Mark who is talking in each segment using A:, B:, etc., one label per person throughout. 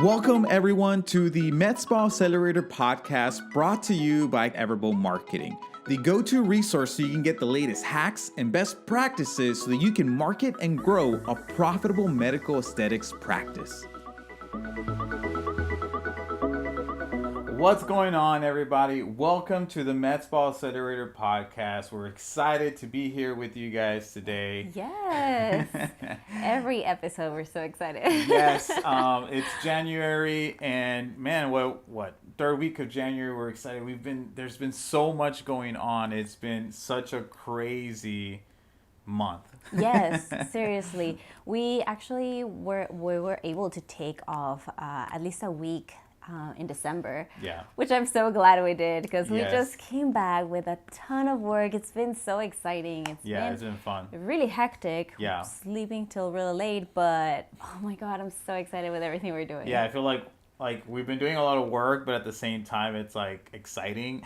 A: Welcome, everyone, to the MedSpa Accelerator Podcast brought to you by Everbo Marketing, the go-to resource so you can get the latest hacks and best practices so that you can market and grow a profitable medical aesthetics practice. What's going on, everybody? Welcome to the MedSpa Accelerator Podcast. We're excited to be here with you guys today.
B: Yes. Every episode, we're so excited.
A: Yes. It's January, and man, what third week of January? We're excited. There's been so much going on. It's been such a crazy month.
B: Yes, seriously. We actually were able to take off at least a week in December, which I'm so glad we did because we just came back with a ton of work. It's been so exciting.
A: It's been fun.
B: Really hectic.
A: Yeah.
B: Sleeping till really late, but oh my God, I'm so excited with everything we're doing.
A: Yeah, I feel like we've been doing a lot of work, but at the same time, it's like exciting.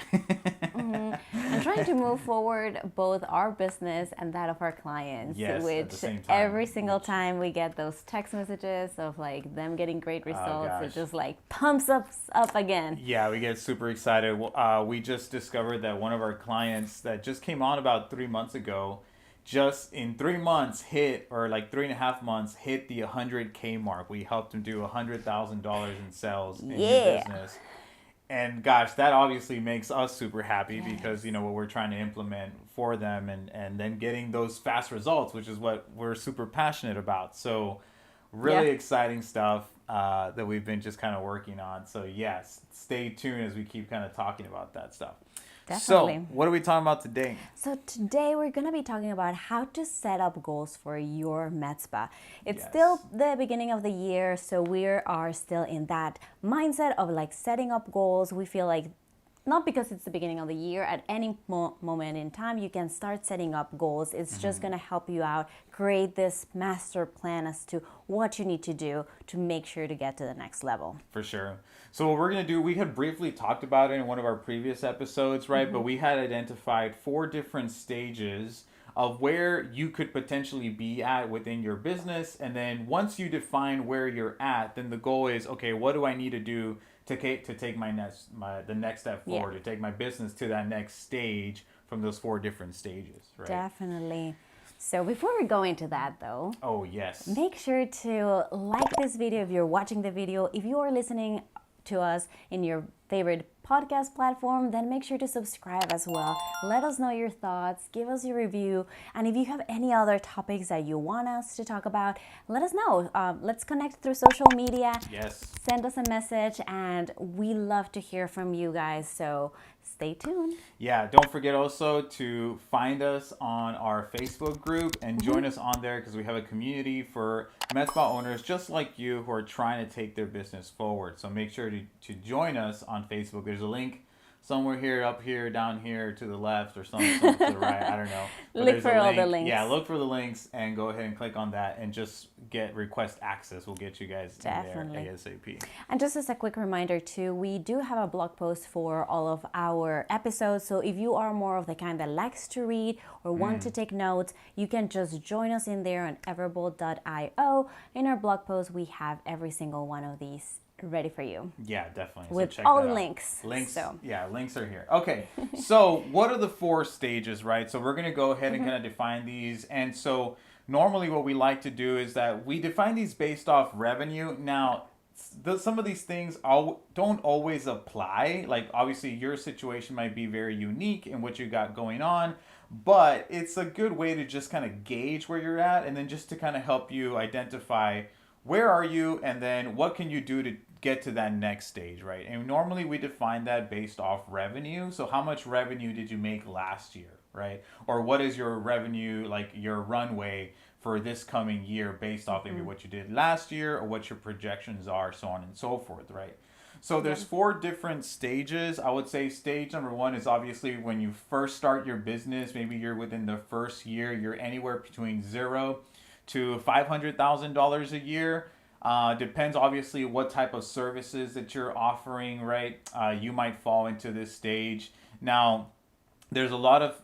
B: I'm trying to move forward both our business and that of our clients, which every single time we get those text messages of like them getting great results, it just like pumps us up again.
A: Yeah, we get super excited. We just discovered that one of our clients that just came on about 3 months ago, just in 3 months hit, or like 3.5 months, hit the 100K mark. We helped him do $100,000 in sales in his business. And gosh, that obviously makes us super happy because, you know, what we're trying to implement for them and then getting those fast results, which is what we're super passionate about. So really exciting stuff that we've been just kind of working on. So yes, stay tuned as we keep kind of talking about that stuff.
B: Definitely.
A: So what are we talking about today?
B: So today we're going to be talking about how to set up goals for your med spa. It's still the beginning of the year, so we are still in that mindset of like setting up goals. We feel like not because it's the beginning of the year, at any moment in time, you can start setting up goals. It's just going to help you out, create this master plan as to what you need to do to make sure to get to the next level.
A: For sure. So what we're going to do, we had briefly talked about it in one of our previous episodes, right? But we had identified 4 different stages of where you could potentially be at within your business. And then once you define where you're at, then the goal is, okay, what do I need to do to take the next step forward, to take my business to that next stage from those 4 different stages, right?
B: Definitely. So before we go into that though, make sure to like this video if you're watching the video. If you are listening to us in your favorite podcast platform, then make sure to subscribe as well. Let us know your thoughts, give us your review, and if you have any other topics that you want us to talk about, let us know. Let's connect through social media. Send us a message, and we love to hear from you guys, so stay tuned.
A: Don't forget also to find us on our Facebook group and join us on there, because we have a community for med spa owners just like you who are trying to take their business forward. So make sure to join us on Facebook. There's a link somewhere here, up here, down here, to the left, or something to the right. I don't know. But
B: look for all the links.
A: Yeah, look for the links and go ahead and click on that and just get request access. We'll get you guys in there ASAP.
B: And just as a quick reminder too, we do have a blog post for all of our episodes. So if you are more of the kind that likes to read or want to take notes, you can just join us in there on everbold.io. In our blog post, we have every single one of these ready for you.
A: Yeah, definitely.
B: With all the links.
A: Links are here. Okay, so what are the 4 stages, right? So we're going to go ahead and kind of define these. And so normally what we like to do is that we define these based off revenue. Now, some of these things don't always apply. Like obviously your situation might be very unique in what you got going on, but it's a good way to just kind of gauge where you're at, and then just to kind of help you identify where are you, and then what can you do to get to that next stage, right? And normally we define that based off revenue. So how much revenue did you make last year, right? Or what is your revenue, like your runway for this coming year based off maybe what you did last year or what your projections are, so on and so forth, right? So there's 4 different stages. I would say stage number 1 is obviously when you first start your business. Maybe you're within the first year, you're anywhere between $0 to $500,000 a year. Depends obviously what type of services that you're offering, right? You might fall into this stage. Now, there's a lot of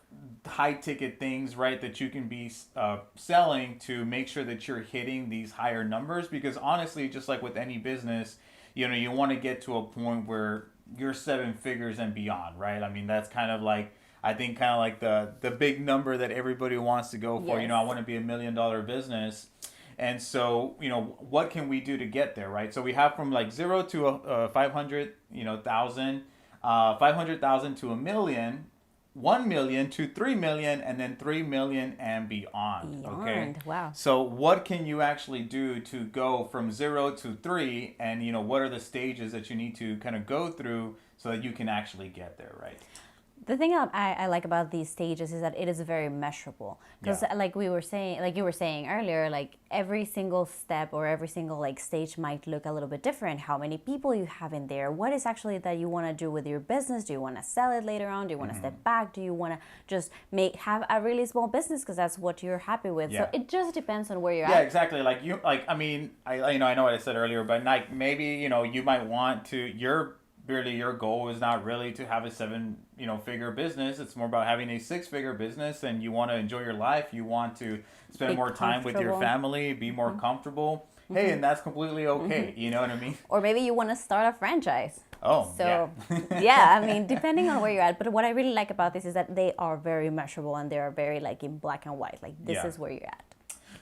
A: high ticket things, right, that you can be selling to make sure that you're hitting these higher numbers. Because honestly, just like with any business, you want to get to a point where you're 7 figures and beyond, right? I mean, that's kind of like, I think kind of like the big number that everybody wants to go for.
B: Yes.
A: I want to be $1 million business. And so, what can we do to get there, right? So we have from like 0 to 500,000, 500,000 to $1 million, 1 million to 3 million, and then 3 million and beyond. Okay.
B: Wow.
A: So what can you actually do to go from 0 to 3, and what are the stages that you need to kind of go through so that you can actually get there, right?
B: The thing I like about these stages is that it is very measurable, because like you were saying earlier, like every single step or every single like stage might look a little bit different. How many people you have in there, what is actually that you want to do with your business? Do you want to sell it later on? Do you want to step back? Do you want to just have a really small business because that's what you're happy with? So it just depends on where you're at.
A: Yeah, exactly. Like I know what I said earlier, but like maybe you might want to your goal is not really to have a 7-figure business. It's more about having a 6-figure business, and you want to enjoy your life. You want to spend more time with your family, be more comfortable. Hey, and that's completely okay. You know what I mean?
B: Or maybe you want to start a franchise.
A: Oh,
B: so yeah. I mean, depending on where you're at. But what I really like about this is that they are very measurable, and they are very like in black and white. Like this is where you're at.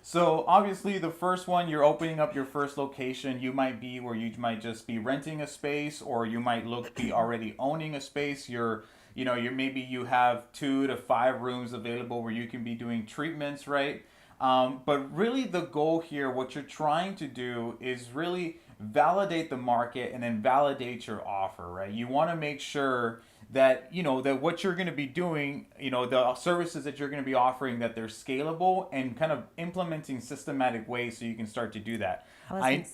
A: So obviously the first one, you're opening up your first location. You might be where you might just be renting a space, or you might be already owning a space. Maybe you have 2 to 5 rooms available where you can be doing treatments, right? But really the goal here, what you're trying to do is really validate the market and then validate your offer, right? You want to make sure that that what you're going to be doing, the services that you're going to be offering, that they're scalable and kind of implementing systematic ways so you can start to do that.
B: I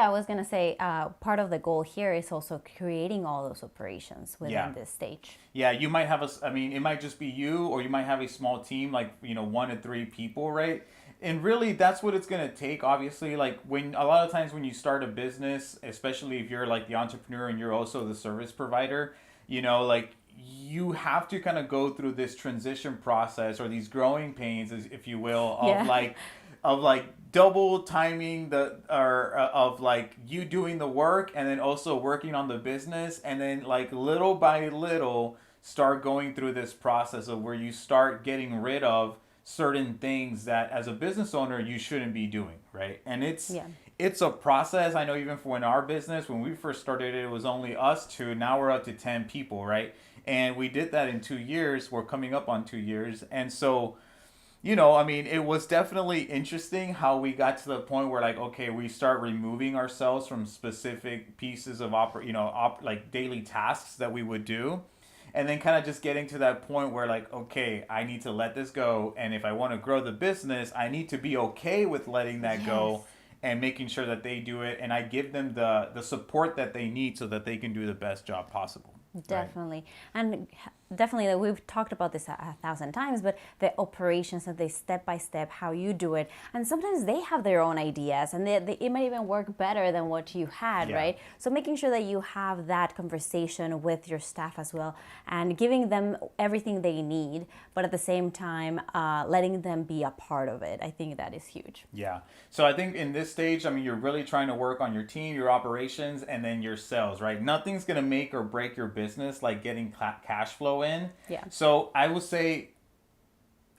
B: was going to say part of the goal here is also creating all those operations within this stage. Yeah,
A: you might have it might just be you, or you might have a small team, like 1 to 3 people, right? And really, that's what it's going to take. Obviously, like a lot of times when you start a business, especially if you're like the entrepreneur and you're also the service provider, like you have to kind of go through this transition process, or these growing pains, if you will, of like double timing of like you doing the work and then also working on the business, and then like little by little start going through this process of where you start getting rid of certain things that as a business owner you shouldn't be doing, right? And it's a process. I know even for in our business, when we first started, it was only us 2. Now we're up to 10 people, right? And we did that in 2 years. We're coming up on 2 years. And so, it was definitely interesting how we got to the point where like, okay, we start removing ourselves from specific pieces of like daily tasks that we would do. And then kind of just getting to that point where like, okay, I need to let this go. And if I want to grow the business, I need to be okay with letting that go and making sure that they do it. And I give them the support that they need so that they can do the best job possible.
B: Definitely. Right? And definitely, we've talked about this 1,000 times, but the operations and the step-by-step, how you do it. And sometimes they have their own ideas, and it might even work better than what you had, right? So making sure that you have that conversation with your staff as well, and giving them everything they need, but at the same time, letting them be a part of it. I think that is huge.
A: Yeah. So I think in this stage, you're really trying to work on your team, your operations, and then your sales, right? Nothing's going to make or break your business like getting cash flow in.
B: Yeah.
A: So I will say,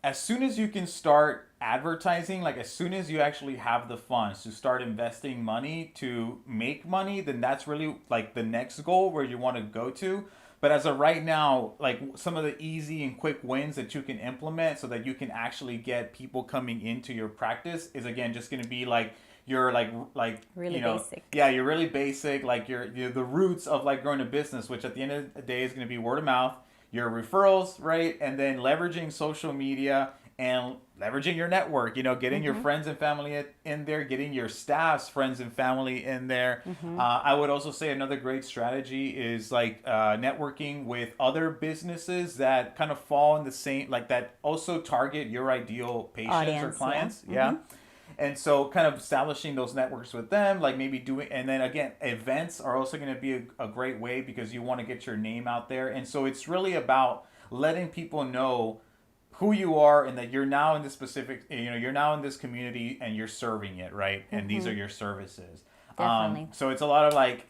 A: as soon as you can start advertising, like as soon as you actually have the funds to start investing money to make money, then that's really like the next goal where you want to go to. But as of right now, like some of the easy and quick wins that you can implement so that you can actually get people coming into your practice is, again, just going to be like you're like
B: really basic.
A: Yeah, you're really basic. Like you're the roots of like growing a business, which at the end of the day is going to be word of mouth, your referrals, right? And then leveraging social media and leveraging your network, getting your friends and family in there, getting your staff's friends and family in there. I would also say another great strategy is like networking with other businesses that kind of fall in the same, like that also target your ideal patients
B: audience,
A: or clients. Yeah. And so kind of establishing those networks with them, like maybe and then again, events are also going to be a great way because you want to get your name out there. And so it's really about letting people know who you are and that you're now in this specific, you're now in this community and you're serving it, right? And these are your services.
B: Definitely.
A: So it's a lot of like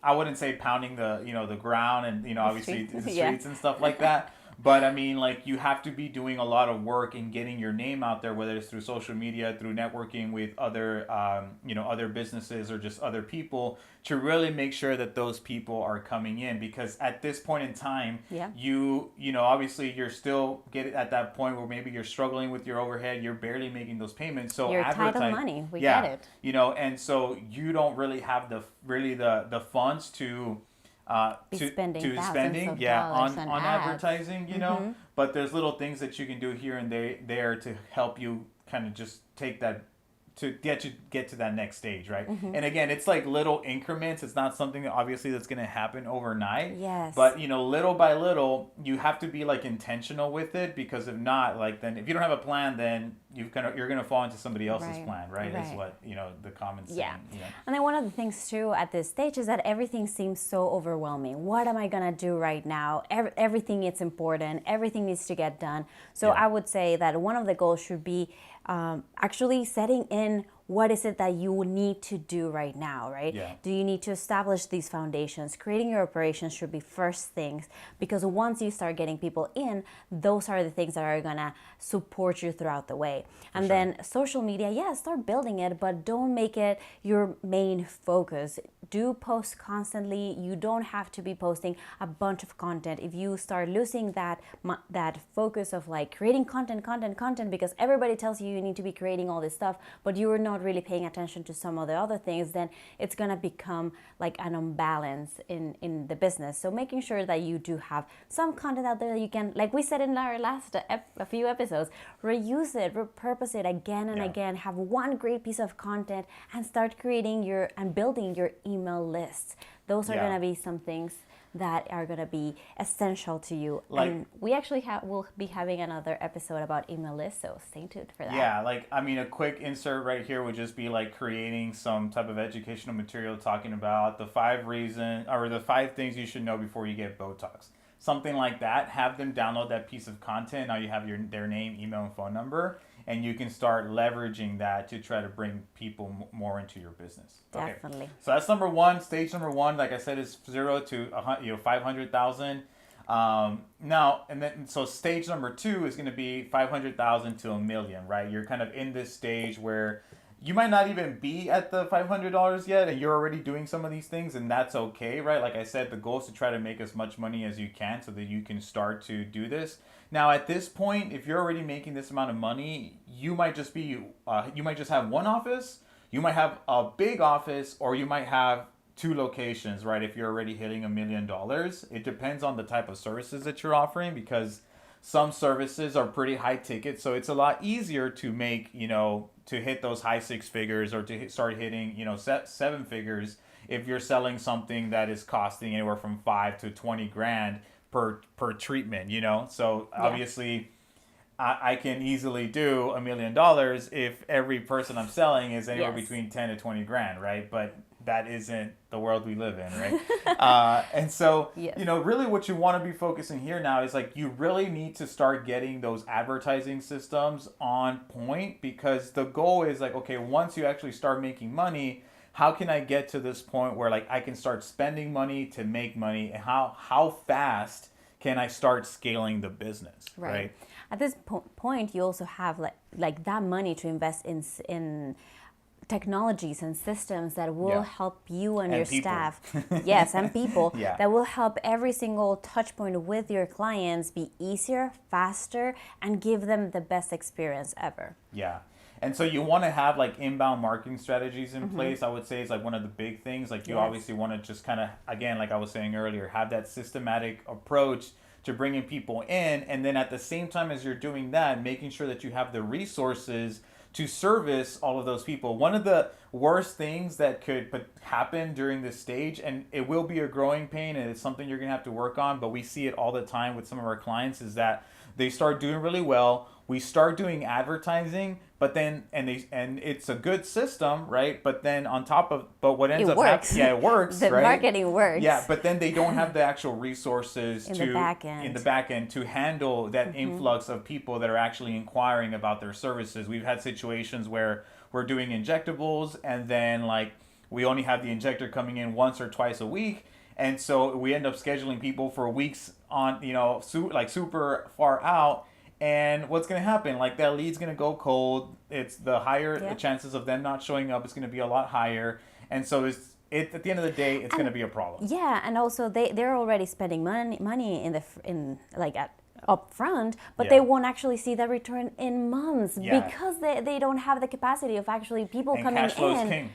A: I wouldn't say pounding the ground and obviously the streets and stuff like that. But I mean, like, you have to be doing a lot of work in getting your name out there, whether it's through social media, through networking with other, other businesses or just other people, to really make sure that those people are coming in. Because at this point in time, obviously you're still getting at that point where maybe you're struggling with your overhead, you're barely making those payments. So
B: you're tight on money. We get it.
A: And so you don't really have the funds to
B: spending
A: on advertising, but there's little things that you can do here and there to help you kind of just take that to get to that next stage, right? And again, it's like little increments. It's not something that obviously that's going to happen overnight.
B: Yes.
A: But little by little, you have to be like intentional with it, because if not, like, then if you don't have a plan, then you're gonna fall into somebody else's plan, right? Is what the common saying.
B: Yeah. And then one of the things too at this stage is that everything seems so overwhelming. What am I gonna do right now? Everything is important. Everything needs to get done. So I would say that one of the goals should be actually setting in what is it that you need to do right now, right?
A: Yeah.
B: Do you need to establish these foundations? Creating your operations should be first things, because once you start getting people in, those are the things that are gonna support you throughout the way. And then social media, start building it, but don't make it your main focus. Do post constantly. You don't have to be posting a bunch of content. If you start losing that focus of like creating content, because everybody tells you need to be creating all this stuff, but you're not really paying attention to some of the other things, then it's gonna become like an imbalance in the business. So making sure that you do have some content out there that you can, like we said in our last a few episodes, reuse it, repurpose it again and again. Have one great piece of content and start creating and building your email lists. Those are gonna be some things that are going to be essential to you. And we actually will be having another episode about email lists, so stay tuned for that.
A: Yeah, a quick insert right here would just be like creating some type of educational material talking about the 5 things you should know before you get Botox. Something like that. Have them download that piece of content. Now you have their name, email, and phone number, and you can start leveraging that to try to bring people more into your business.
B: Definitely.
A: Okay. So that's number one. Stage number one, like I said, is 0 to 500,000. So stage number 2 is going to be 500,000 to $1 million, right? You're kind of in this stage where you might not even be at the $500 yet, and you're already doing some of these things, and that's okay, right? Like I said, the goal is to try to make as much money as you can so that you can start to do this. Now, at this point, if you're already making this amount of money, you might just have one office, you might have a big office, or you might have 2 locations, right? If you're already hitting $1 million, it depends on the type of services that you're offering, because some services are pretty high ticket, so it's a lot easier to make, to hit those high 6 figures, or to start hitting, 7 figures if you're selling something that is costing anywhere from 5 to 20 grand per treatment, So obviously, I can easily do $1 million if every person I'm selling is anywhere between 10 to 20 grand, right? But that isn't the world we live in, right? And so, really what you want to be focusing here now is like, you really need to start getting those advertising systems on point, because the goal is like, okay, once you actually start making money, how can I get to this point where like I can start spending money to make money, and how fast can I start scaling the business, right?
B: At this point, you also have like that money to invest in technologies and systems that will help you and your
A: people.
B: staff. Yes, and people that will help every single touch point with your clients be easier, faster, and give them the best experience ever.
A: Yeah. And so you want to have like inbound marketing strategies in place. I would say is like one of the big things. Like you obviously want to just kind of, again, like I was saying earlier, have that systematic approach to bringing people in. And then at the same time as you're doing that, making sure that you have the resources to service all of those people. One of the worst things that could happen during this stage, and it will be a growing pain and it's something you're going to have to work on, but we see it all the time with some of our clients, is that They start doing really well. We start doing advertising, but then and it's a good system, right? But then on top of what ends up happening, it works.
B: The
A: right?
B: marketing works.
A: Yeah, but then they don't have the actual resources
B: in the back end
A: to handle that influx of people that are actually inquiring about their services. We've had situations where we're doing injectables, and then like we only have the injector coming in once or twice a week. And so we end up scheduling people for weeks on, super far out. And what's going to happen? Like that lead's going to go cold. It's the higher the chances of them not showing up is going to be a lot higher. And so at the end of the day, it's going to be a problem.
B: Yeah, and also they're already spending money up front, but they won't actually see that return in months because they don't have the capacity of actually people coming in.
A: Cash flow is king.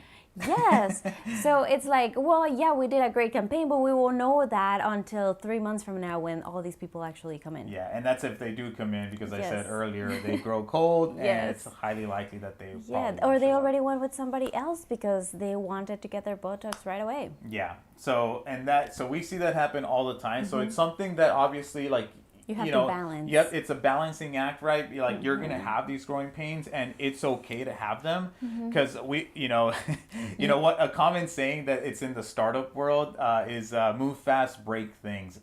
B: Yes. So it's like, well, yeah, we did a great campaign, but we won't know that until 3 months from now when all these people actually come in.
A: Yeah, and that's if they do come in, because I said earlier, they grow cold, and it's highly likely that they
B: or they already went with somebody else because they wanted to get their Botox right away.
A: Yeah. So we see that happen all the time. So it's something that obviously
B: you have to balance.
A: Yep, it's a balancing act, right? Like you're gonna have these growing pains, and it's okay to have them, because what a common saying that it's in the startup world is move fast, break things.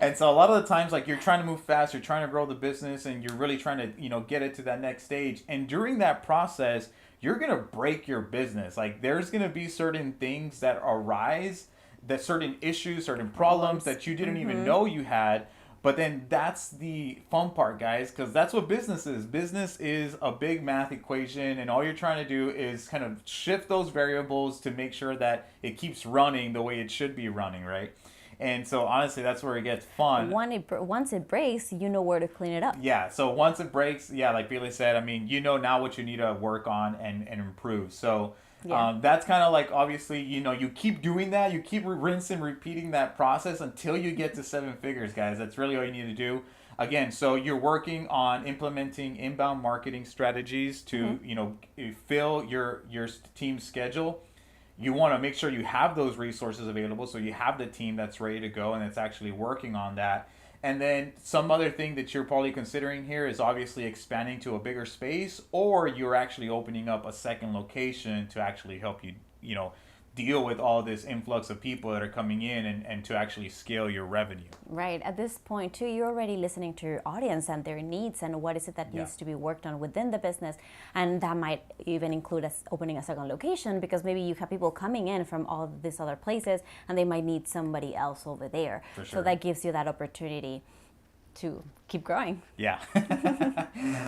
A: And so a lot of the times, like you're trying to move fast, you're trying to grow the business, and you're really trying to get it to that next stage. And during that process, you're gonna break your business. Like there's gonna be certain things that arise, that certain issues, certain problems that you didn't even know you had. But then that's the fun part, guys, because that's what business is. Business is a big math equation, and all you're trying to do is kind of shift those variables to make sure that it keeps running the way it should be running, right? And so honestly, that's where it gets fun.
B: Once it breaks, you know where to clean it up.
A: Yeah, so once it breaks, like Billy said, I mean, you know now what you need to work on and improve. So that's kind of like, obviously, you keep doing that. You keep rinsing, repeating that process until you get to 7 figures, guys. That's really all you need to do. Again, so you're working on implementing inbound marketing strategies to, fill your team's schedule. You want to make sure you have those resources available, so you have the team that's ready to go and it's actually working on that. And then some other thing that you're probably considering here is obviously expanding to a bigger space, or you're actually opening up a second location to actually help you, deal with all this influx of people that are coming in and to actually scale your revenue.
B: Right. At this point, too, you're already listening to your audience and their needs and what is it that needs to be worked on within the business. And that might even include us opening a second location, because maybe you have people coming in from all of these other places and they might need somebody else over there.
A: For sure.
B: So that gives you that opportunity to keep growing.
A: Yeah.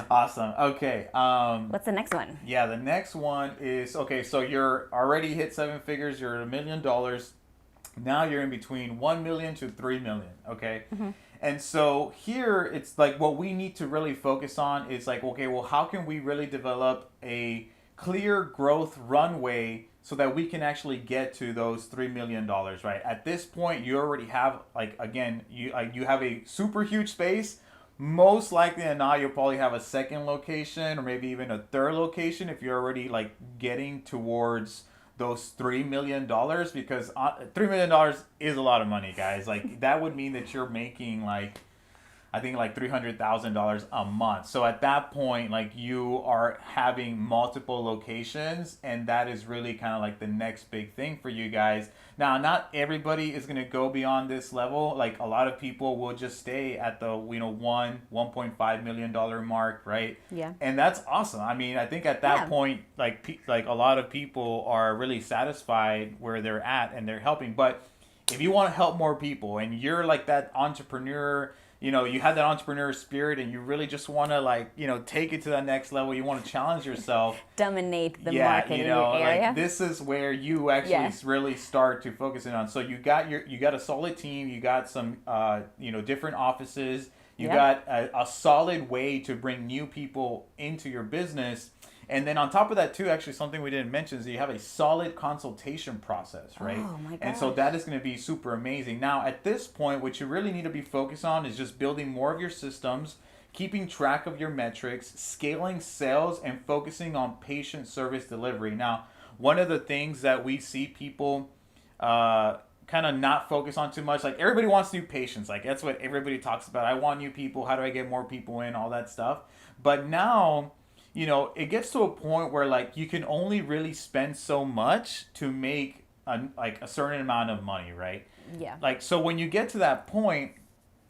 A: Awesome. Okay.
B: What's the next one?
A: Yeah, the next one is, okay, so you're already hit 7 figures, you're at $1 million. Now you're in between 1 million to 3 million, okay? And so here it's like what we need to really focus on is like, okay, well, how can we really develop a clear growth runway so that we can actually get to those $3 million, right? At this point, you already have, you have a super huge space. Most likely than not, you'll probably have a second location or maybe even a third location if you're already getting towards those $3 million, because $3 million is a lot of money, guys. That would mean that you're making I think $300,000 a month. So at that point, you are having multiple locations, and that is really kind of the next big thing for you guys. Now, not everybody is going to go beyond this level. A lot of people will just stay at the $1.5 million mark, right?
B: Yeah.
A: And that's awesome. I mean, I think at that point, a lot of people are really satisfied where they're at and they're helping. But if you want to help more people and you're that entrepreneur, you have that entrepreneur spirit and you really just want to take it to that next level. You want to challenge yourself.
B: Dominate the market in your area.
A: This is where you actually really start to focus in on. So you got a solid team. You got some, different offices. You got a solid way to bring new people into your business. And then on top of that too, actually something we didn't mention is that you have a solid consultation process, right?
B: Oh my gosh.
A: And so that is going to be super amazing. Now at this point, what you really need to be focused on is just building more of your systems, keeping track of your metrics, scaling sales, and focusing on patient service delivery. Now, one of the things that we see people kind of not focus on too much. Like everybody wants new patients. Like that's what everybody talks about. I want new people. How do I get more people in? All that stuff. But now, it gets to a point where like you can only really spend so much to make a certain amount of money, right?
B: Yeah.
A: Like, so when you get to that point,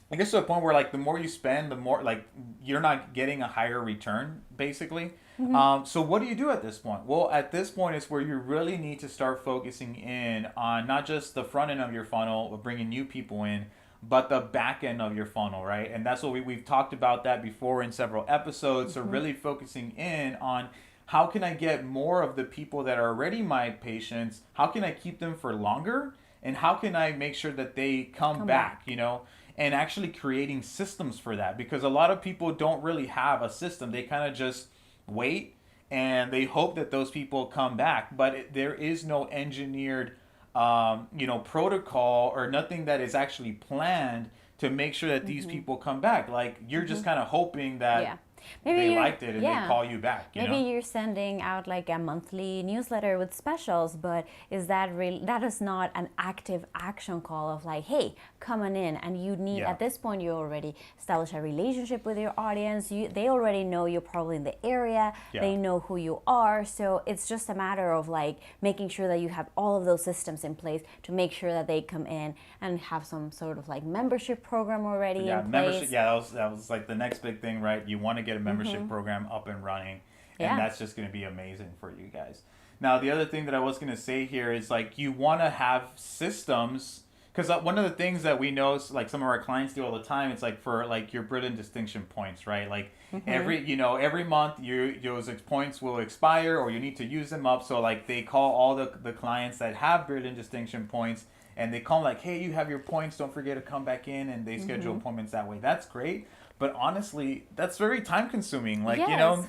A: it gets to a point where like the more you spend, the more like you're not getting a higher return, basically. So what do you do at this point? Well, at this point is where you really need to start focusing in on not just the front end of your funnel of bringing new people in, but the back end of your funnel, right? And that's what we've talked about that before in several episodes. So really focusing in on how can I get more of the people that are already my patients? How can I keep them for longer? And how can I make sure that they come back, and actually creating systems for that, because a lot of people don't really have a system. They kind of just wait and they hope that those people come back, but there is no engineered protocol or nothing that is actually planned to make sure that these people come back. Like you're just kind of hoping that maybe they liked it and they call you back.
B: Maybe you're sending out like a monthly newsletter with specials, but that is not an active action call of like, hey, come on in. And you need, at this point, you already establish a relationship with your audience. They already know you're probably in the area. They know who you are. So it's just a matter of like making sure that you have all of those systems in place to make sure that they come in and have some sort of like membership program already in place.
A: That was like the next big thing, right? You want to get a membership program up and running, and that's just going to be amazing for you guys. Now, the other thing that I was going to say here is like you want to have systems, because one of the things that we know, like some of our clients do all the time, it's like for like your Brilliant Distinction points, right? Like every month those points will expire or you need to use them up. So like they call all the clients that have Brilliant Distinction points, and they call them like, hey, you have your points, don't forget to come back in, and they schedule appointments that way. That's great. But honestly, that's very time consuming. Like,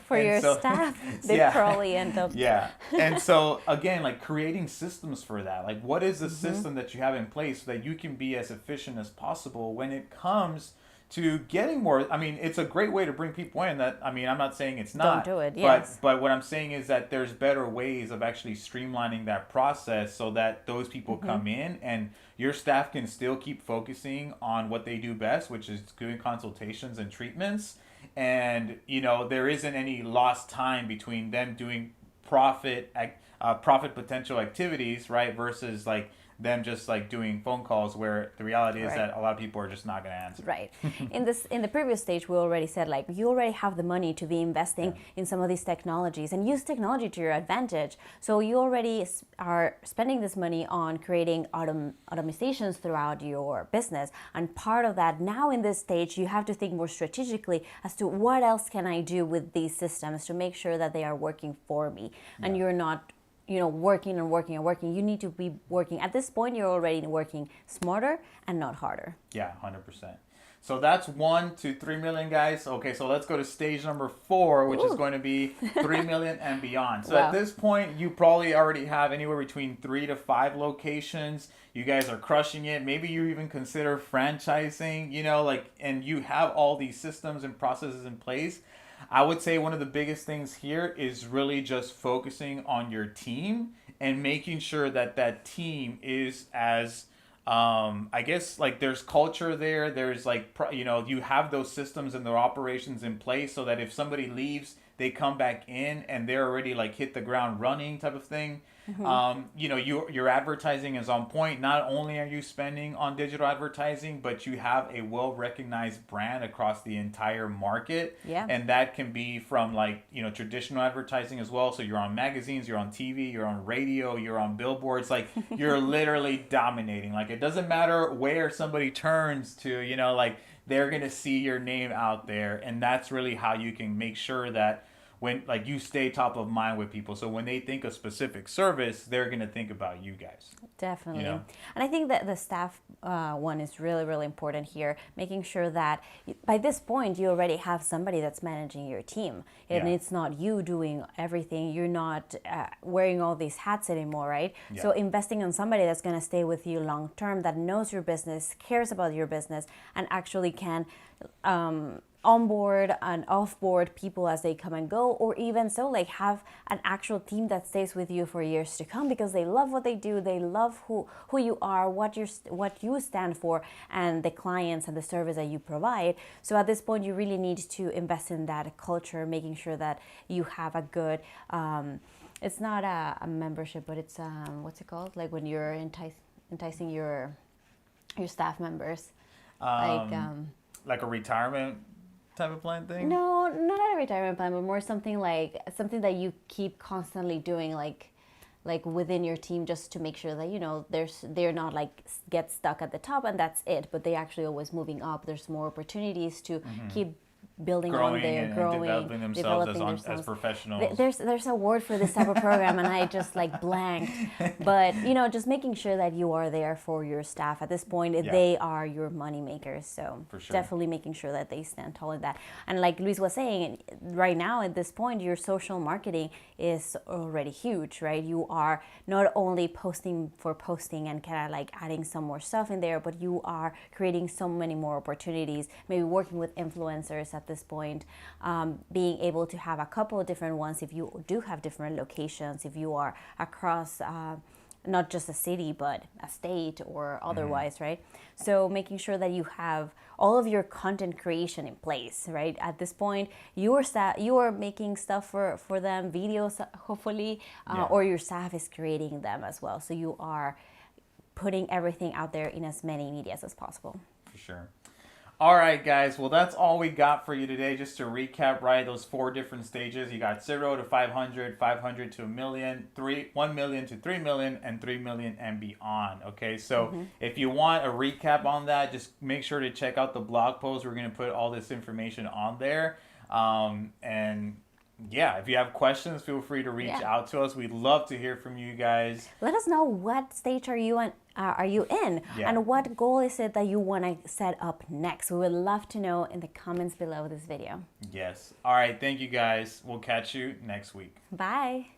B: for your staff, they probably end up.
A: And so again, like creating systems for that. Like what is the system that you have in place so that you can be as efficient as possible when it comes to getting more? I mean, it's a great way to bring people in. I'm not saying it's not.
B: Don't do it, yes.
A: But what I'm saying is that there's better ways of actually streamlining that process so that those people come in and your staff can still keep focusing on what they do best, which is doing consultations and treatments. And, there isn't any lost time between them doing profit potential activities, right? Versus like them just like doing phone calls, where the reality is that a lot of people are just not going to answer.
B: Right. In the previous stage, we already said like you already have the money to be investing in some of these technologies and use technology to your advantage. So you already are spending this money on creating automatizations throughout your business. And part of that now in this stage, you have to think more strategically as to what else can I do with these systems to make sure that they are working for me. And you're not working and working and working. You need to be working. At this point, you're already working smarter and not harder.
A: Yeah, 100%. So that's 1 to 3 million, guys. Okay, so let's go to stage number 4, which is going to be 3 million and beyond. So at this point, you probably already have anywhere between 3 to 5 locations. You guys are crushing it. Maybe you even consider franchising, and you have all these systems and processes in place. I would say one of the biggest things here is really just focusing on your team and making sure that team is as, I guess, like there's culture there. There's like, you have those systems and their operations in place so that if somebody leaves, they come back in and they're already like hit the ground running type of thing. Your advertising is on point. Not only are you spending on digital advertising, but you have a well-recognized brand across the entire market. And that can be from like, traditional advertising as well. So you're on magazines, you're on TV, you're on radio, you're on billboards. Like you're literally dominating. Like it doesn't matter where somebody turns to, like they're going to see your name out there. And that's really how you can make sure that when like you stay top of mind with people. So when they think of specific service, they're going to think about you guys.
B: Definitely. And I think that the staff one is really, really important here, making sure that by this point, you already have somebody that's managing your team. And it's not you doing everything. You're not wearing all these hats anymore, right? So investing in somebody that's going to stay with you long term, that knows your business, cares about your business, and actually can onboard and offboard people as they come and go, or even so like have an actual team that stays with you for years to come because they love what they do, they love who you are, what you stand for, and the clients and the service that you provide. So at this point you really need to invest in that culture, making sure that you have a good it's not a membership, but it's what's it called, like when you're enticing your staff members,
A: like a retirement type of plan thing?
B: No, not a retirement plan, but more something that you keep constantly doing, like within your team, just to make sure that they're not like get stuck at the top and that's it, but they actually always moving up. There's more opportunities to keep building
A: growing
B: on their
A: and
B: growing,
A: developing themselves as professionals.
B: There's a word for this type of program, and I just like blanked. But just making sure that you are there for your staff. At this point, they are your money makers. So
A: for sure,
B: definitely making sure that they stand tall in that. And like Luis was saying, right now at this point, your social marketing is already huge, right? You are not only posting for posting and kind of like adding some more stuff in there, but you are creating so many more opportunities. Maybe working with influencers at this point, being able to have a couple of different ones if you do have different locations, if you are across not just a city but a state or otherwise, right? So making sure that you have all of your content creation in place, right? At this point, you are making stuff for them, videos hopefully, or your staff is creating them as well. So you are putting everything out there in as many medias as possible.
A: For sure. All right, guys. Well, that's all we got for you today. Just to recap, right? Those 4 different stages. You got 0 to 500, 500 to 1 million, 1 million to 3 million, and 3 million and beyond. Okay, so if you want a recap on that, just make sure to check out the blog post. We're going to put all this information on there. And yeah, if you have questions, feel free to reach out to us. We'd love to hear from you guys.
B: Let us know what stage are you in, and what goal is it that you want to set up next. We would love to know in the comments below this video.
A: Yes. All right. Thank you, guys. We'll catch you next week.
B: Bye.